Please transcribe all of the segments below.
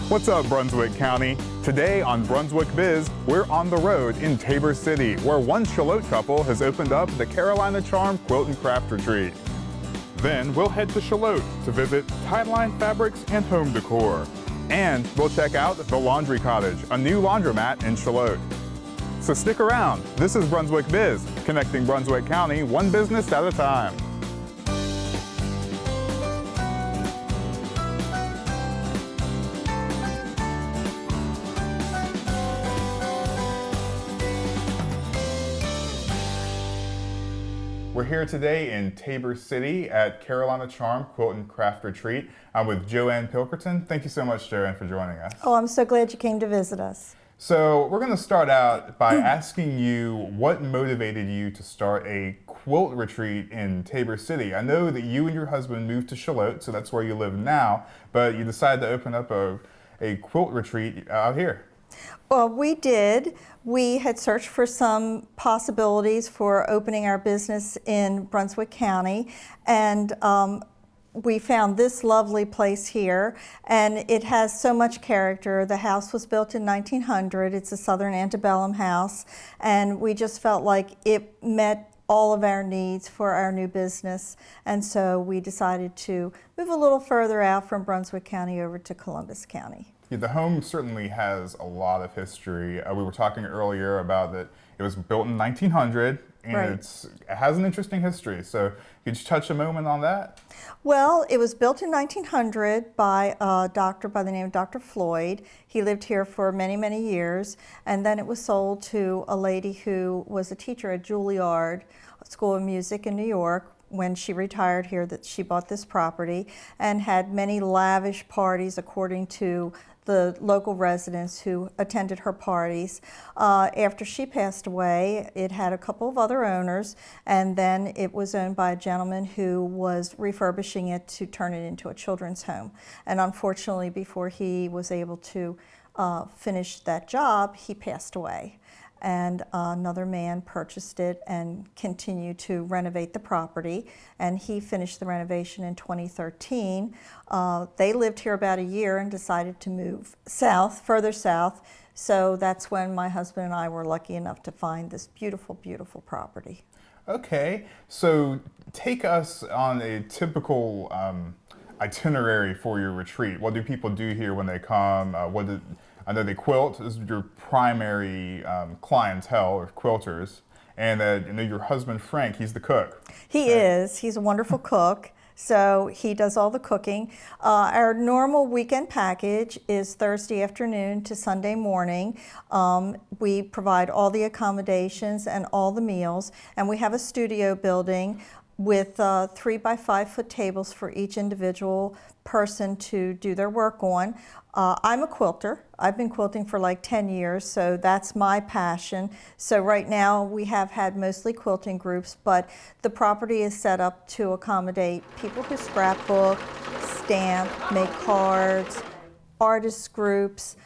What's up, Brunswick County? Today on Brunswick Biz, we're on the road in Tabor City, where one Charlotte couple has opened up the Carolina Charm Quilt and Craft Retreat. Then we'll head to Charlotte to visit Tideline Fabrics and Home Decor. And we'll check out the Laundry Cottage, a new laundromat in Charlotte. So stick around. This is Brunswick Biz, connecting Brunswick County one business at a time. We're here today in Tabor City at Carolina Charm Quilt and Craft Retreat. I'm with Joanne Pilkerton. Thank you so much, Joanne, for joining us. Oh, I'm so glad you came to visit us. So we're going to start out by asking you what motivated you to start a quilt retreat in Tabor City. I know that you and your husband moved to Charlotte, so that's where you live now, but you decided to open up a quilt retreat out here. Well, we did. We had searched for some possibilities for opening our business in Brunswick County, and we found this lovely place here, and it has so much character. The house was built in 1900. It's a Southern antebellum house, and we just felt like it met all of our needs for our new business, and so we decided to move a little further out from Brunswick County over to Columbus County. Yeah, the home certainly has a lot of history. We were talking earlier about that it was built in 1900, and right. it has an interesting history. So could you touch a moment on that? Well, it was built in 1900 by a doctor by the name of Dr. Floyd. He lived here for many, many years, and then it was sold to a lady who was a teacher at Juilliard School of Music in New York. When she retired here, that she bought this property and had many lavish parties according to the local residents who attended her parties. After she passed away, it had a couple of other owners, and then it was owned by a gentleman who was refurbishing it to turn it into a children's home. And unfortunately, before he was able to finish that job, he passed away. And another man purchased it and continued to renovate the property, and he finished the renovation in 2013. They lived here about a year and decided to move south, further south, so that's when my husband and I were lucky enough to find this beautiful, beautiful property. Okay, so take us on a typical itinerary for your retreat. What do people do here when they come? I know they quilt. This is your primary clientele, or quilters. And I know your husband, Frank, he's the cook. He is. He's a wonderful cook. So he does all the cooking. Our normal weekend package is Thursday afternoon to Sunday morning. We provide all the accommodations and all the meals. And we have a studio building with 3 by 5 foot tables for each individual person to do their work on. I'm a quilter. I've been quilting for like 10 years, so that's my passion. So right now we have had mostly quilting groups, but the property is set up to accommodate people who scrapbook, stamp, make cards, artist groups,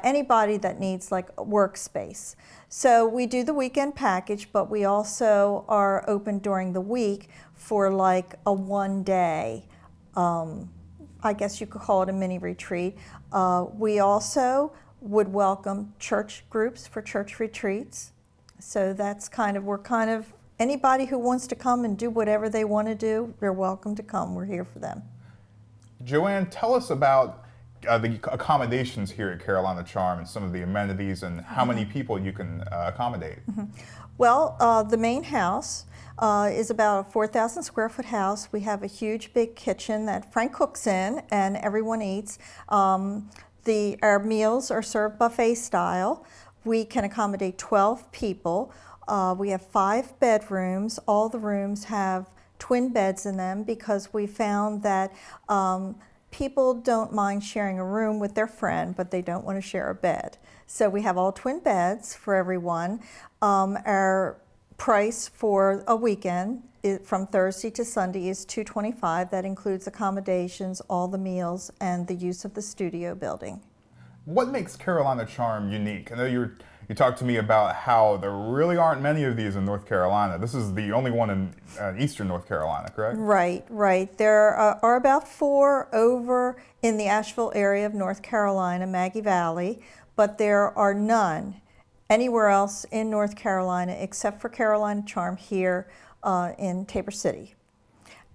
anybody that needs like a workspace. So we do the weekend package, but we also are open during the week for like a one-day, I guess you could call it a mini retreat. We also would welcome church groups for church retreats. So that's anybody who wants to come and do whatever they want to do, they're welcome to come. We're here for them. Joanne, tell us about the accommodations here at Carolina Charm and some of the amenities and how many people you can accommodate. Well, the main house is about a 4,000 square foot house. We have a huge big kitchen that Frank cooks in and everyone eats. Our meals are served buffet style. We can accommodate 12 people. We have 5 bedrooms. All the rooms have twin beds in them because we found that people don't mind sharing a room with their friend, but they don't want to share a bed. So we have all twin beds for everyone. Our price for a weekend from Thursday to Sunday is $225. That includes accommodations, all the meals, and the use of the studio building. What makes Carolina Charm unique? I know you're You talked to me about how there really aren't many of these in North Carolina. This is the only one in eastern North Carolina, correct? Right, right. There are about 4 over in the Asheville area of North Carolina, Maggie Valley, but there are none anywhere else in North Carolina except for Carolina Charm here in Tabor City.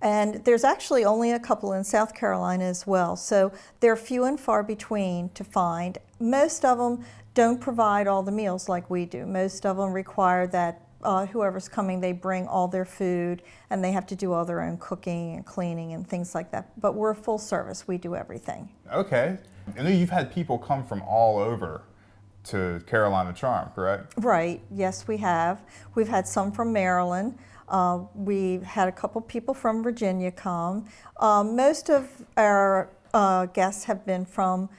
And there's actually only a couple in South Carolina as well, so they're few and far between to find. Most of them don't provide all the meals like we do. Most of them require that whoever's coming, they bring all their food, and they have to do all their own cooking and cleaning and things like that. But we're full service, we do everything. Okay. I know you've had people come from all over to Carolina Charm, correct? Right, yes we have. We've had some from Maryland. We've had a couple people from Virginia come. Most of our guests have been from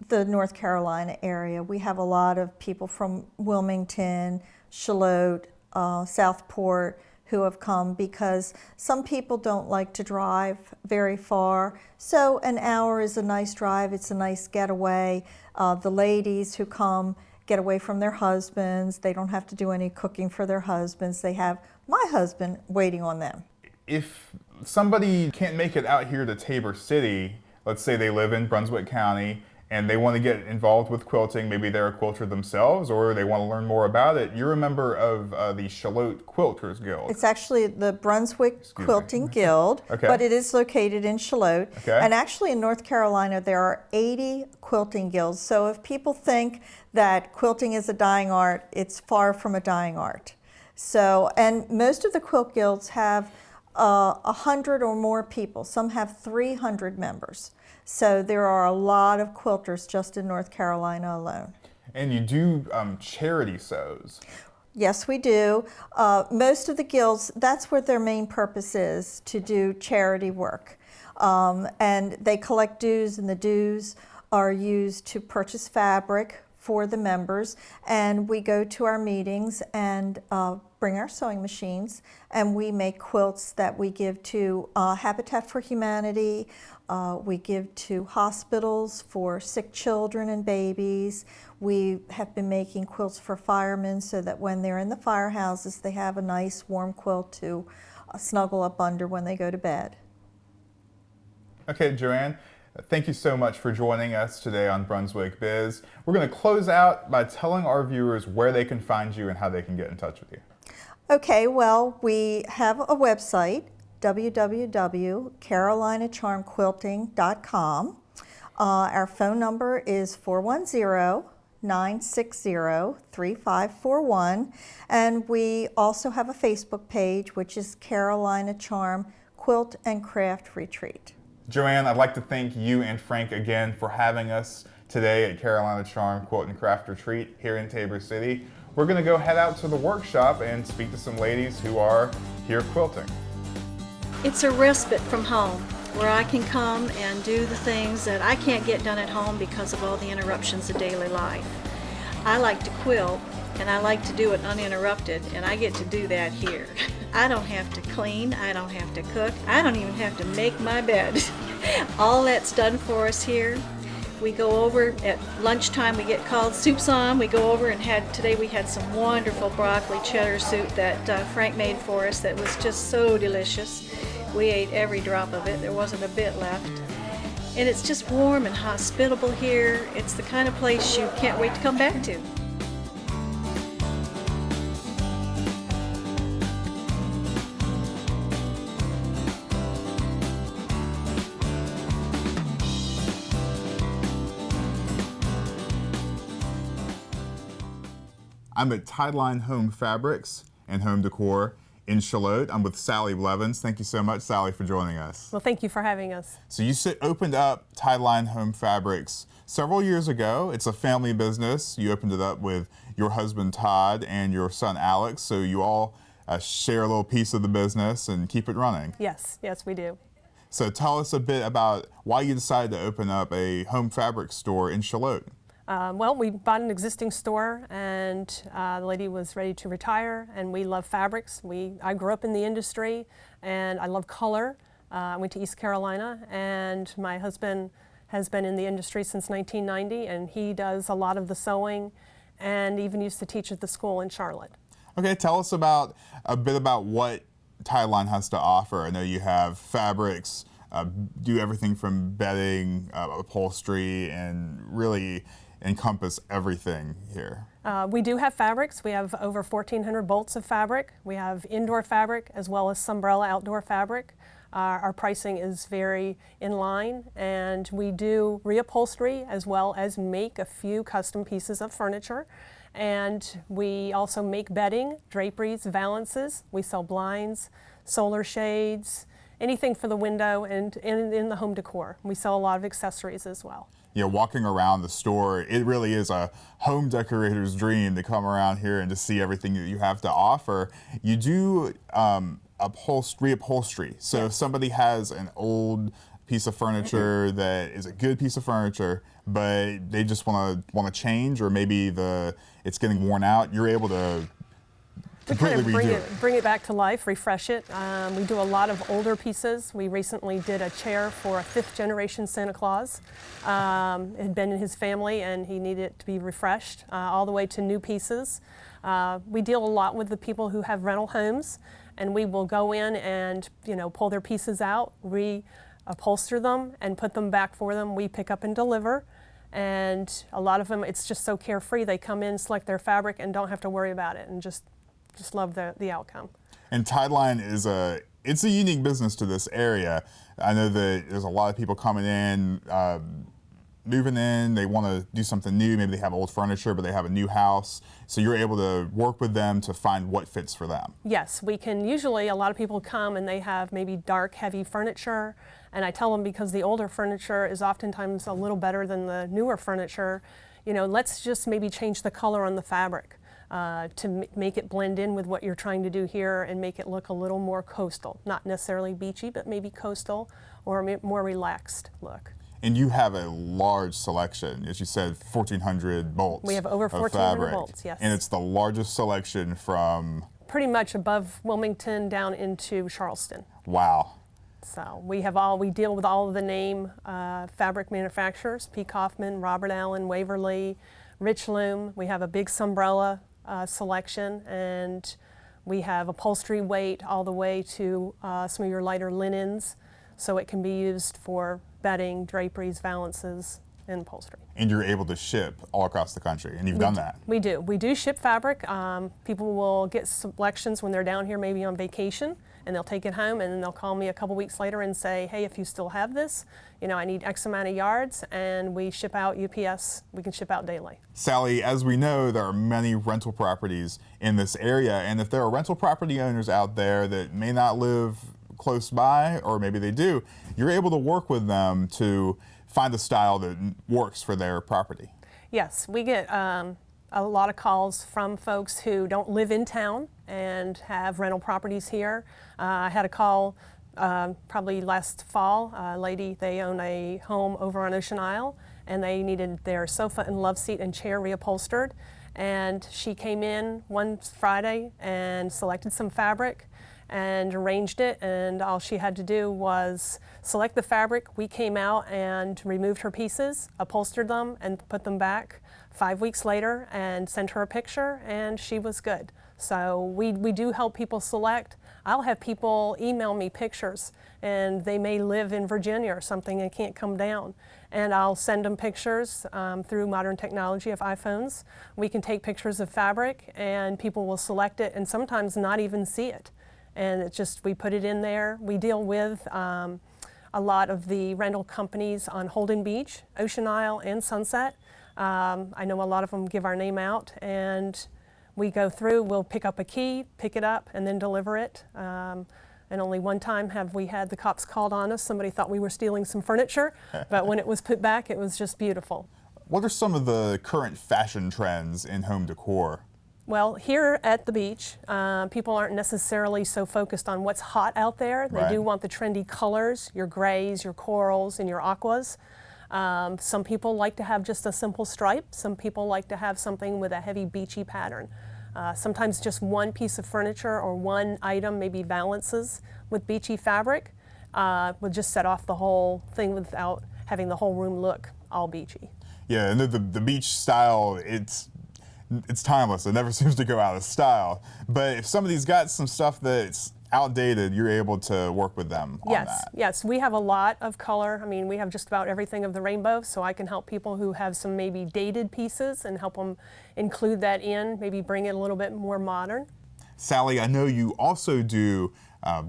the North Carolina area. We have a lot of people from Wilmington, Charlotte, Southport who have come because some people don't like to drive very far. So an hour is a nice drive, it's a nice getaway. The ladies who come get away from their husbands. They don't have to do any cooking for their husbands. They have my husband waiting on them. If somebody can't make it out here to Tabor City, let's say they live in Brunswick County and they want to get involved with quilting, maybe they're a quilter themselves or they want to learn more about it, you're a member of the Charlotte Quilters Guild. It's actually the Brunswick Quilting Guild, Okay. but it is located in Charlotte. Okay. And actually in North Carolina there are 80 quilting guilds. So if people think that quilting is a dying art, it's far from a dying art. So, and most of the quilt guilds have 100 or more people. Some have 300 members. So there are a lot of quilters just in North Carolina alone. And you do charity sews. Yes, we do. Most of the guilds, that's what their main purpose is, to do charity work. And they collect dues, and the dues are used to purchase fabric for the members. And we go to our meetings and bring our sewing machines, and we make quilts that we give to Habitat for Humanity. We give to hospitals for sick children and babies. We have been making quilts for firemen so that when they're in the firehouses, they have a nice warm quilt to snuggle up under when they go to bed. Okay, Joanne, thank you so much for joining us today on Brunswick Biz. We're going to close out by telling our viewers where they can find you and how they can get in touch with you. Okay, well, we have a website, www.carolinacharmquilting.com. Our phone number is 410-960-3541. And we also have a Facebook page, which is Carolina Charm Quilt and Craft Retreat. Joanne, I'd like to thank you and Frank again for having us today at Carolina Charm Quilt and Craft Retreat here in Tabor City. We're going to go head out to the workshop and speak to some ladies who are here quilting. It's a respite from home where I can come and do the things that I can't get done at home because of all the interruptions of daily life. I like to quilt and I like to do it uninterrupted, and I get to do that here. I don't have to clean, I don't have to cook, I don't even have to make my bed. All that's done for us here. We go over at lunchtime, we get called, soup's on, we go over and today we had some wonderful broccoli cheddar soup that Frank made for us that was just so delicious. We ate every drop of it, there wasn't a bit left. And it's just warm and hospitable here. It's the kind of place you can't wait to come back to. I'm at Tideline Home Fabrics and Home Decor in Charlotte. I'm with Sally Blevins. Thank you so much, Sally, for joining us. Well, thank you for having us. So you opened up Tideline Home Fabrics several years ago. It's a family business. You opened it up with your husband, Todd, and your son, Alex. So you all share a little piece of the business and keep it running. Yes, yes, we do. So tell us a bit about why you decided to open up a home fabric store in Charlotte. Well, we bought an existing store, and the lady was ready to retire, and we love fabrics. I grew up in the industry, and I love color. I went to East Carolina, and my husband has been in the industry since 1990, and he does a lot of the sewing, and even used to teach at the school in Charlotte. Okay, tell us a bit about what Tideline has to offer. I know you have fabrics, do everything from bedding, upholstery, and really encompass everything here. We do have fabrics. We have over 1,400 bolts of fabric. We have indoor fabric as well as Sunbrella outdoor fabric. Our pricing is very in line, and we do reupholstery as well as make a few custom pieces of furniture. And we also make bedding, draperies, valances. We sell blinds, solar shades, anything for the window and in the home decor. We sell a lot of accessories as well. Yeah, walking around the store, it really is a home decorator's dream to come around here and to see everything that you have to offer. You do reupholstery. So Yes. if somebody has an old piece of furniture that is a good piece of furniture, but they just want to change, or maybe it's getting worn out, you're able to completely bring it back to life, refresh it. We do a lot of older pieces. We recently did a chair for a 5th generation Santa Claus. It had been in his family and he needed it to be refreshed, all the way to new pieces. We deal a lot with the people who have rental homes, and we will go in and pull their pieces out, reupholster them, and put them back for them. We pick up and deliver. And a lot of them, it's just so carefree. They come in, select their fabric, and don't have to worry about it, and just love the outcome. And Tideline it's a unique business to this area. I know that there's a lot of people coming in, moving in, they want to do something new. Maybe they have old furniture, but they have a new house. So you're able to work with them to find what fits for them. Yes, we can. Usually a lot of people come and they have maybe dark, heavy furniture. And I tell them, because the older furniture is oftentimes a little better than the newer furniture, let's just maybe change the color on the fabric to make it blend in with what you're trying to do here and make it look a little more coastal. Not necessarily beachy, but maybe coastal or a more relaxed look. And you have a large selection, as you said, 1,400 bolts. We have over 1,400 bolts, yes. And it's the largest selection from? Pretty much above Wilmington down into Charleston. Wow. So we deal with all of the name fabric manufacturers: P. Kaufman, Robert Allen, Waverly, Richloom. We have a big Sunbrella selection, and we have upholstery weight all the way to some of your lighter linens, so it can be used for bedding, draperies, valances, and upholstery. And you're able to ship all across the country, and you've done that. We do. We do ship fabric. People will get selections when they're down here, maybe on vacation, and they'll take it home, and then they'll call me a couple weeks later and say, hey, if you still have this, I need X amount of yards, and we ship out UPS. We can ship out daily. Sally, as we know, there are many rental properties in this area, and if there are rental property owners out there that may not live close by, or maybe they do, you're able to work with them to find a style that works for their property. Yes, we get a lot of calls from folks who don't live in town and have rental properties here. I had a call probably last fall. A lady, they own a home over on Ocean Isle, and they needed their sofa and love seat and chair reupholstered. And she came in one Friday and selected some fabric and arranged it, and all she had to do was select the fabric. We came out and removed her pieces, upholstered them, and put them back 5 weeks later, and sent her a picture, and she was good. So we do help people select. I'll have people email me pictures, and they may live in Virginia or something and can't come down. And I'll send them pictures through modern technology of iPhones. We can take pictures of fabric, and people will select it and sometimes not even see it. And it's just, we put it in there. We deal with a lot of the rental companies on Holden Beach, Ocean Isle, and Sunset. I know a lot of them give our name out, and we go through, we'll pick up a key, pick it up, and then deliver it. And only one time have we had the cops called on us. Somebody thought we were stealing some furniture, but when it was put back, it was just beautiful. What are some of the current fashion trends in home decor? Well, here at the beach, people aren't necessarily so focused on what's hot out there. They do want the trendy colors, your grays, your corals, and your aquas. Some people like to have just a simple stripe. Some people like to have something with a heavy beachy pattern. Sometimes just one piece of furniture or one item, maybe valances with beachy fabric, will just set off the whole thing without having the whole room look all beachy. Yeah, and the beach style, it's timeless. It never seems to go out of style. But if somebody's got some stuff that's outdated, you're able to work with them on that. Yes, we have a lot of color. I mean, we have just about everything of the rainbow, so I can help people who have some maybe dated pieces and help them include that in, maybe bring it a little bit more modern. Sally, I know you also do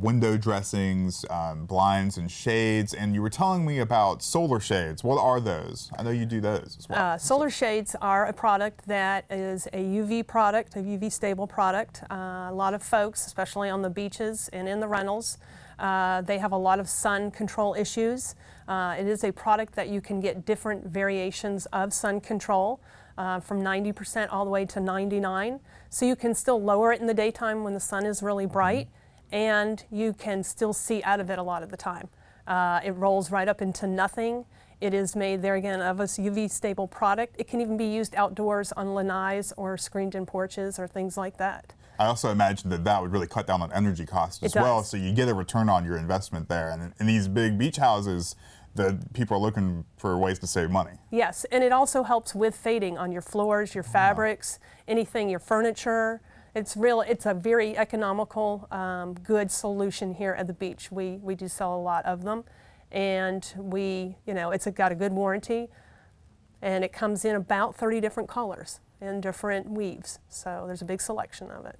window dressings, blinds and shades, and you were telling me about solar shades. What are those? I know you do those as well. Solar shades are a product that is a UV product, a UV stable product. A lot of folks, especially on the beaches and in the rentals, they have a lot of sun control issues. It is a product that you can get different variations of sun control. From 90% all the way to 99. So you can still lower it in the daytime when the sun is really bright, and you can still see out of it a lot of the time. It rolls right up into nothing. It is made, there again, of a UV stable product. It can even be used outdoors on lanais or screened-in porches or things like that. I also imagine that that would really cut down on energy costs as well, so you get a return on your investment there. And in these big beach houses, that people are looking for ways to save money. Yes, and it also helps with fading on your floors, your fabrics, anything, your furniture. It's a very economical, good solution here at the beach. We do sell a lot of them, and it's got a good warranty, and it comes in about 30 different colors and different weaves. So there's a big selection of it.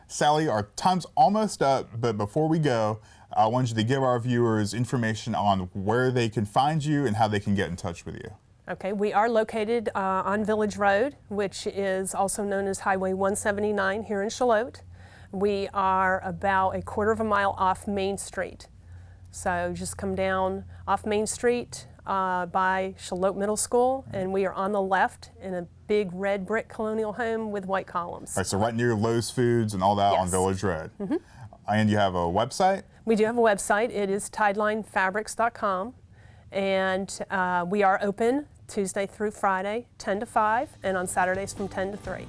Sally, our time's almost up, but before we go, I want you to give our viewers information on where they can find you and how they can get in touch with you. Okay, we are located on Village Road, which is also known as Highway 179 here in Charlotte. We are about a quarter of a mile off Main Street. So just come down off Main Street by Charlotte Middle School, and we are on the left in a big red brick colonial home with white columns. All right, so right near Lowe's Foods and all that on Village Road. And you have a website? We do have a website. It is tidelinefabrics.com, and we are open Tuesday through Friday, 10 to 5, and on Saturdays from 10 to 3.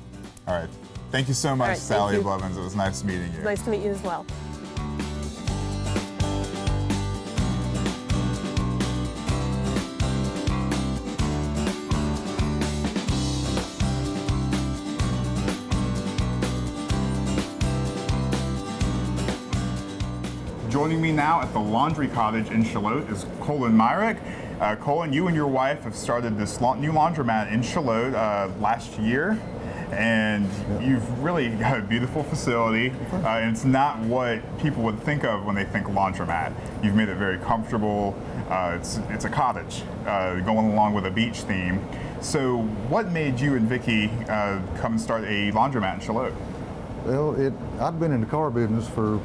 All right. Thank you so much, right, Sally Blevins. It was nice meeting you. Nice to meet you as well. Joining me now at the Laundry Cottage in Charlotte is Colin Myrick. Colin, you and your wife have started this new laundromat in Charlotte last year, and you've really got a beautiful facility. And it's not what people would think of when they think laundromat. You've made it very comfortable. It's a cottage going along with a beach theme. So what made you and Vicki come and start a laundromat in Charlotte? Well, I've been in the car business for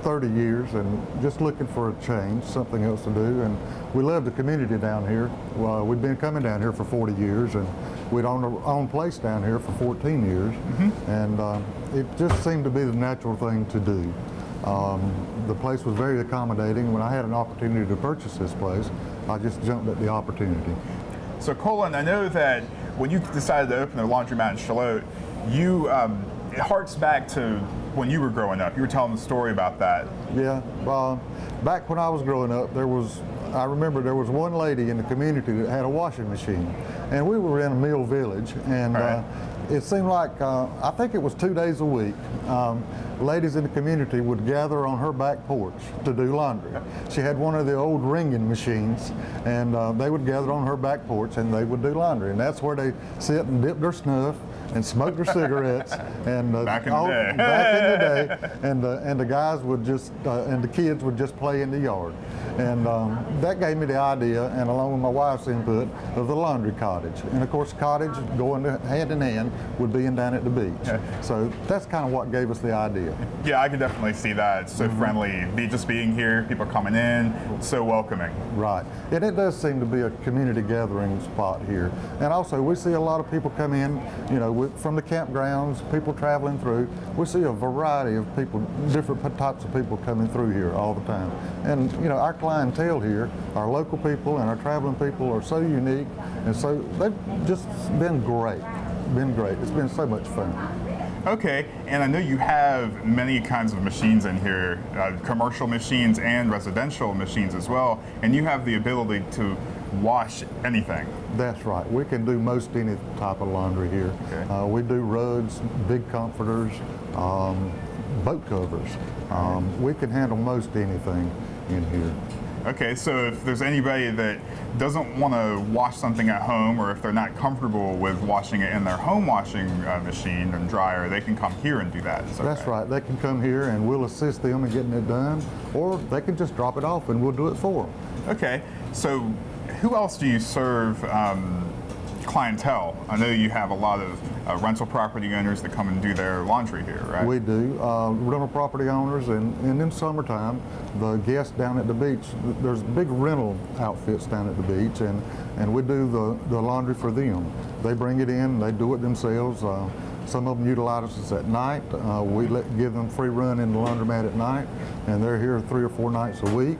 30 years and just looking for a change, something else to do. And we love the community down here. Well, we've been coming down here for 40 years, and we'd owned our own place down here for 14 years. And it just seemed to be the natural thing to do. The place was very accommodating. When I had an opportunity to purchase this place, I just jumped at the opportunity. So Colin, I know that when you decided to open a laundromat in Charlotte, it harks back to when you were growing up. You were telling the story about that. Yeah, back when I was growing up, I remember there was one lady in the community that had a washing machine, and we were in a mill village, and it seemed like, I think it was 2 days a week, ladies in the community would gather on her back porch to do laundry. She had one of the old wringing machines, and they would gather on her back porch and they would do laundry, and that's where they sit and dip their snuff and smoke their cigarettes. And back in the day. Back in the day, and the guys would just and the kids would just play in the yard, and that gave me the idea, and along with my wife's input, of the laundry cottage. And of course, cottage going hand in hand with being down at the beach. So that's kind of what gave us the idea. Yeah, I could definitely see that. It's so friendly. Just being here, people coming in, so welcoming. Right, and it does seem to be a community gathering spot here. And also, we see a lot of people come in, from the campgrounds, people traveling through. We see a variety of people, different types of people coming through here all the time. And our clientele here, our local people and our traveling people are so unique, and so they've just been great. It's been so much fun. Okay, and I know you have many kinds of machines in here, commercial machines and residential machines as well, and you have the ability to wash anything. That's right. We can do most any type of laundry here. Okay. We do rugs, big comforters, boat covers. We can handle most anything in here. Okay, so if there's anybody that doesn't want to wash something at home, or if they're not comfortable with washing it in their home washing machine and dryer, they can come here and do that. Is that That's right. They can come here and we'll assist them in getting it done, or they can just drop it off and we'll do it for them. Okay, so who else do you serve clientele? I know you have a lot of rental property owners that come and do their laundry here, right? We do. Rental property owners, and in summertime, the guests down at the beach, there's big rental outfits down at the beach, and we do the laundry for them. They bring it in, they do it themselves. Some of them utilize us at night. We give them free run in the laundromat at night, and they're here 3 or 4 nights a week.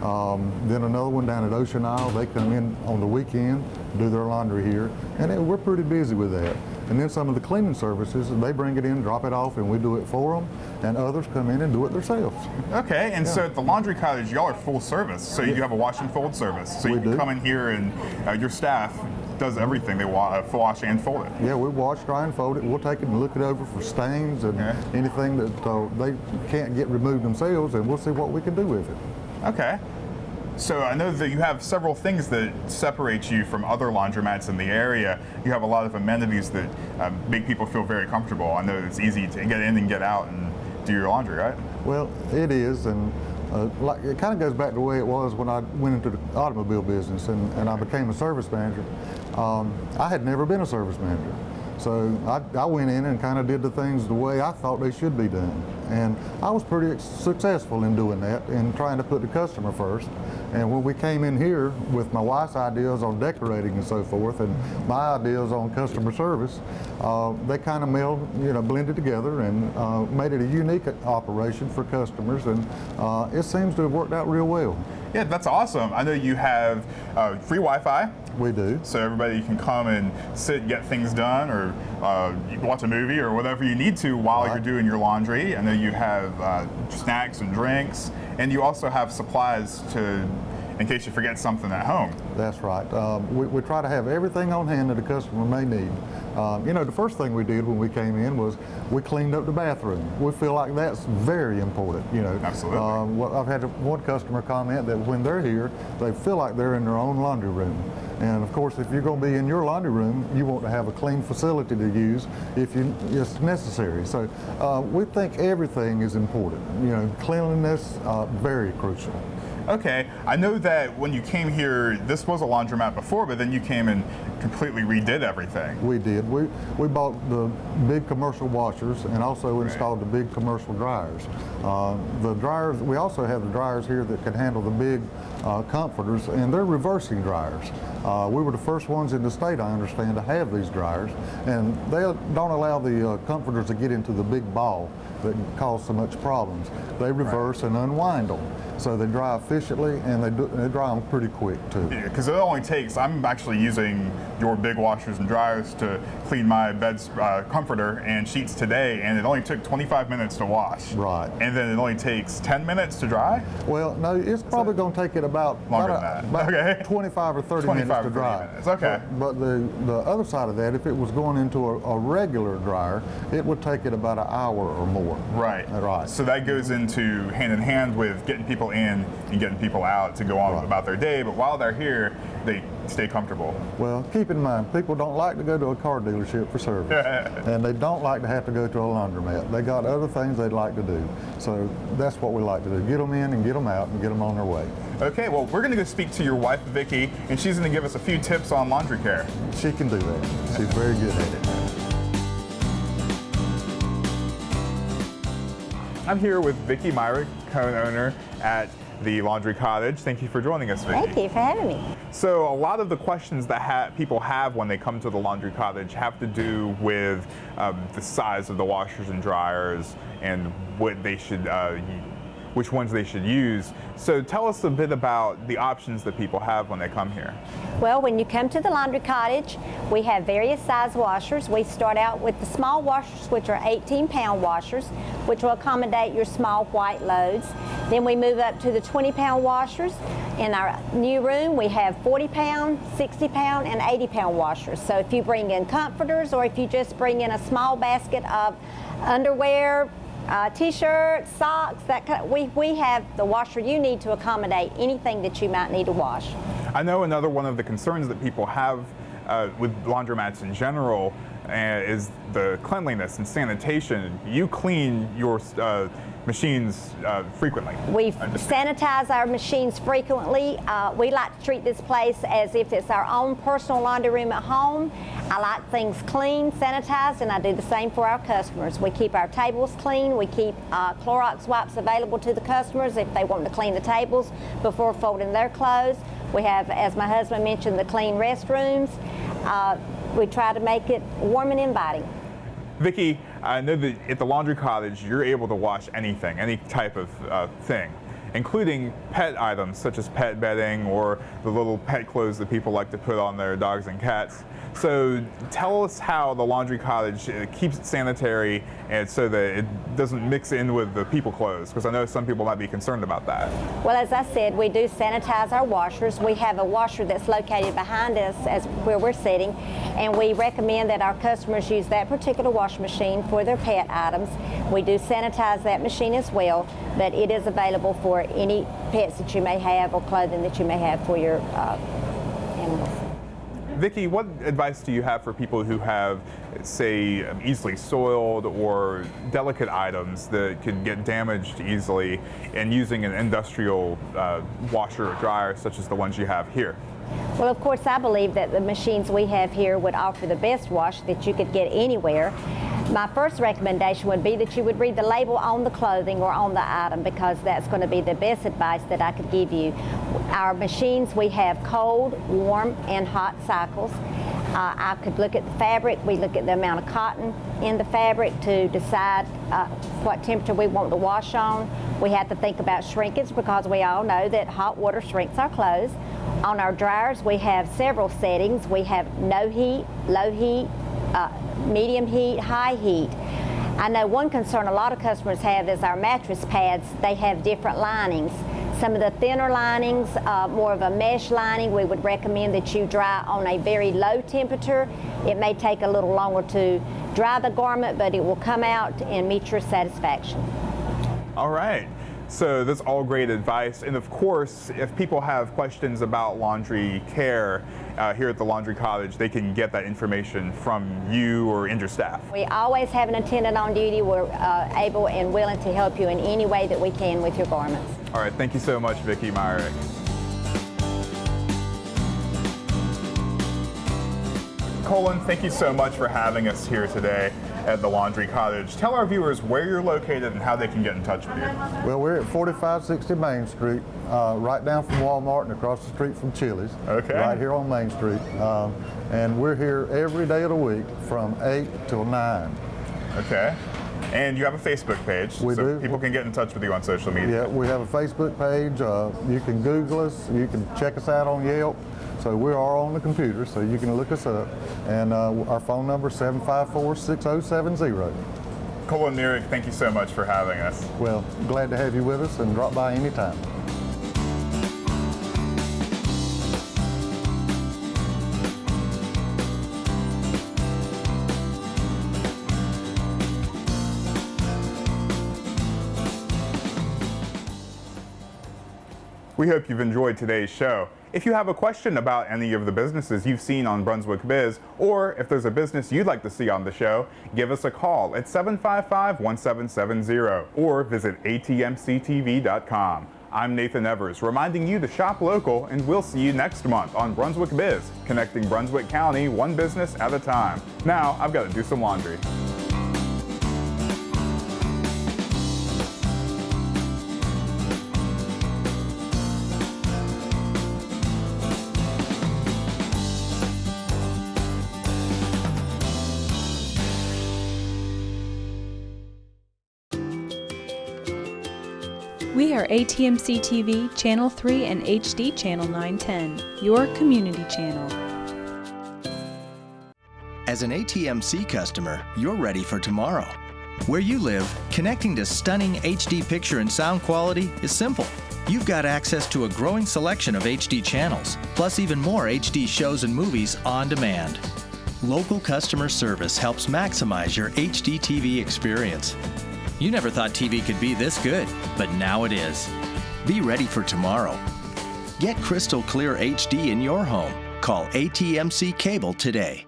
Then another one down at Ocean Isle, they come in on the weekend, do their laundry here, and we're pretty busy with that. And then some of the cleaning services, they bring it in, drop it off, and we do it for them, and others come in and do it themselves. Okay, and so at the laundry cottage, y'all are full service, so you have a wash and fold service. So you can come in here and your staff does everything. They wash and fold it. Yeah, we wash, dry, and fold it. We'll take it and look it over for stains and anything that they can't get removed themselves, and we'll see what we can do with it. Okay. So I know that you have several things that separate you from other laundromats in the area. You have a lot of amenities that make people feel very comfortable. I know it's easy to get in and get out and do your laundry, right? Well, it is, and it kind of goes back to the way it was when I went into the automobile business and I became a service manager. I had never been a service manager. So I went in and kind of did the things the way I thought they should be done. And I was pretty successful in doing that and trying to put the customer first. And when we came in here with my wife's ideas on decorating and so forth, and my ideas on customer service, they kind of blended together and made it a unique operation for customers. And it seems to have worked out real well. Yeah, that's awesome. I know you have free Wi-Fi. We do. So everybody can come and sit and get things done, or watch a movie or whatever you need to while you're doing your laundry. I know you have snacks and drinks, and you also have supplies in case you forget something at home. That's right. We try to have everything on hand that a customer may need. The first thing we did when we came in was we cleaned up the bathroom. We feel like that's very important. Absolutely. I've had one customer comment that when they're here, they feel like they're in their own laundry room. And of course, if you're going to be in your laundry room, you want to have a clean facility to use if it's necessary. So we think everything is important. Cleanliness, very crucial. Okay, I know that when you came here, this was a laundromat before, but then you came and completely redid everything. We did. We bought the big commercial washers and also installed the big commercial dryers. The dryers, we also have the dryers here that can handle the big comforters, and they're reversing dryers. We were the first ones in the state, I understand, to have these dryers, and they don't allow the comforters to get into the big ball that cause so much problems. They reverse and unwind them. So they dry efficiently, and they dry them pretty quick too. Yeah, because it only takes, I'm actually using your big washers and dryers to clean my bed's comforter and sheets today, and it only took 25 minutes to wash. Right. And then it only takes 10 minutes to dry? Well, no, it's probably going to take it about 25 or 30 minutes to dry. Minutes. Okay. But the other side of that, if it was going into a regular dryer, it would take it about an hour or more. Right. Right. So that goes into hand in hand with getting people in and getting people out to go on about their day, but while they're here, they stay comfortable. Well, keep in mind, people don't like to go to a car dealership for service, and they don't like to have to go to a laundromat. They got other things they'd like to do. So that's what we like to do, get them in and get them out and get them on their way. Okay, well, we're going to go speak to your wife, Vicki, and she's going to give us a few tips on laundry care. She can do that. She's very good at it. I'm here with Vicki Myrick, co-owner at the Laundry Cottage. Thank you for joining us, Vicki. Thank you for having me. So a lot of the questions that people have when they come to the Laundry Cottage have to do with the size of the washers and dryers and what they should, which ones they should use. So tell us a bit about the options that people have when they come here. Well, when you come to the Laundry Cottage, we have various size washers. We start out with the small washers, which are 18-pound washers, which will accommodate your small white loads. Then we move up to the 20-pound washers. In our new room, we have 40-pound, 60-pound, and 80-pound washers. So if you bring in comforters or if you just bring in a small basket of underwear, t-shirts, socks, we have the washer you need to accommodate anything that you might need to wash. I know another one of the concerns that people have with laundromats in general is the cleanliness and sanitation. You clean your machines frequently. We sanitize our machines frequently. We like to treat this place as if it's our own personal laundry room at home. I like things clean, sanitized, and I do the same for our customers. We keep our tables clean. We keep Clorox wipes available to the customers if they want to clean the tables before folding their clothes. We have, as my husband mentioned, the clean restrooms. We try to make it warm and inviting. Vicki, I know that at the Laundry Cottage, you're able to wash anything, any type of thing, including pet items such as pet bedding or the little pet clothes that people like to put on their dogs and cats. So tell us how the Laundry Cottage keeps it sanitary and so that it doesn't mix in with the people clothes, because I know some people might be concerned about that. Well, as I said, we do sanitize our washers. We have a washer that's located behind us as where we're sitting, and we recommend that our customers use that particular washing machine for their pet items. We do sanitize that machine as well, but it is available for any pets that you may have or clothing that you may have for your animals. Vicki, what advice do you have for people who have, say, easily soiled or delicate items that could get damaged easily and using an industrial washer or dryer such as the ones you have here? Well, of course, I believe that the machines we have here would offer the best wash that you could get anywhere. My first recommendation would be that you would read the label on the clothing or on the item, because that's going to be the best advice that I could give you. Our machines, we have cold, warm, and hot cycles. I could look at the fabric. We look at the amount of cotton in the fabric to decide what temperature we want to wash on. We have to think about shrinkage, because we all know that hot water shrinks our clothes. On our dryers, we have several settings. We have no heat, low heat, medium heat, high heat. I know one concern a lot of customers have is our mattress pads. They have different linings. Some of the thinner linings, more of a mesh lining, we would recommend that you dry on a very low temperature. It may take a little longer to dry the garment, but it will come out and meet your satisfaction. All right. So that's all great advice. And of course, if people have questions about laundry care here at the Laundry Cottage, they can get that information from you or in your staff. We always have an attendant on duty. We're able and willing to help you in any way that we can with your garments. All right, thank you so much, Vicki Myrick. Colin, thank you so much for having us here today at the Laundry Cottage. Tell our viewers where you're located and how they can get in touch with you. Well, we're at 4560 Main Street, right down from Walmart and across the street from Chili's. Okay. Right here on Main Street. And we're here every day of the week from 8 till 9. Okay. And you have a Facebook page, We so do. people can get in touch with you on social media. Yeah, we have a Facebook page. You can Google us. You can check us out on Yelp. So we are on the computer, so you can look us up. And our phone number is 754-6070. Colin Myrick, thank you so much for having us. Well, glad to have you with us, and drop by anytime. We hope you've enjoyed today's show. If you have a question about any of the businesses you've seen on Brunswick Biz, or if there's a business you'd like to see on the show, give us a call at 755-1770 or visit atmctv.com. I'm Nathan Evers, reminding you to shop local, and we'll see you next month on Brunswick Biz, connecting Brunswick County one business at a time. Now, I've got to do some laundry. We are ATMC TV Channel 3 and HD Channel 910, your community channel. As an ATMC customer, you're ready for tomorrow. Where you live, connecting to stunning HD picture and sound quality is simple. You've got access to a growing selection of HD channels, plus even more HD shows and movies on demand. Local customer service helps maximize your HD TV experience. You never thought TV could be this good, but now it is. Be ready for tomorrow. Get crystal clear HD in your home. Call ATMC Cable today.